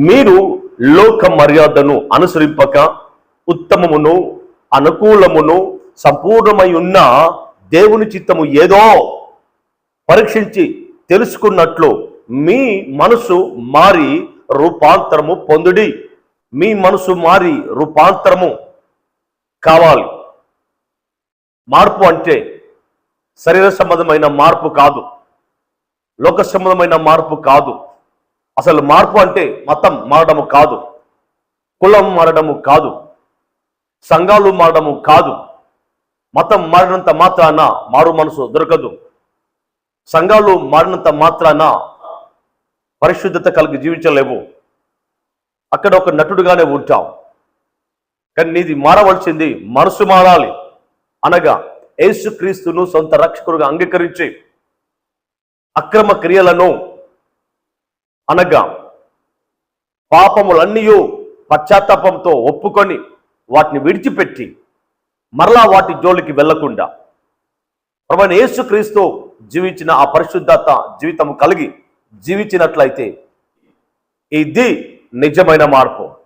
మీరు లోక మర్యాదను అనుసరింపక ఉత్తమమును అనుకూలమును సంపూర్ణమై ఉన్న దేవుని చిత్తము ఏదో పరీక్షించి తెలుసుకున్నట్లు మీ మనసు మారి రూపాంతరము పొందుడి. మీ మనసు మారి రూపాంతరము కావాలి. మార్పు అంటే శరీర సంబంధమైన మార్పు కాదు, లోక సంబంధమైన మార్పు కాదు. అసలు మార్పు అంటే మతం మారడము కాదు, కులం మారడము కాదు, సంఘాలు మారడము కాదు. మతం మారినంత మాత్రాన మారు మనసు దొరకదు. సంఘాలు మారినంత మాత్రాన పరిశుద్ధత కలిగి జీవించలేవు. అక్కడ ఒక నటుడుగానే ఉంటాం. కానీ నీది మారవలసింది మనసు మారాలి. అనగా యేసుక్రీస్తును సొంత రక్షకుడుగా అంగీకరించి అక్రమ క్రియలను అనగా పాపములన్నీ పశ్చాత్తాపంతో ఒప్పుకొని వాటిని విడిచిపెట్టి మరలా వాటి జోలికి వెళ్లకుండా ప్రభువైన యేసుక్రీస్తు జీవించిన ఆ పరిశుద్ధత జీవితం కలిగి జీవించినట్లయితే ఇది నిజమైన మార్పు.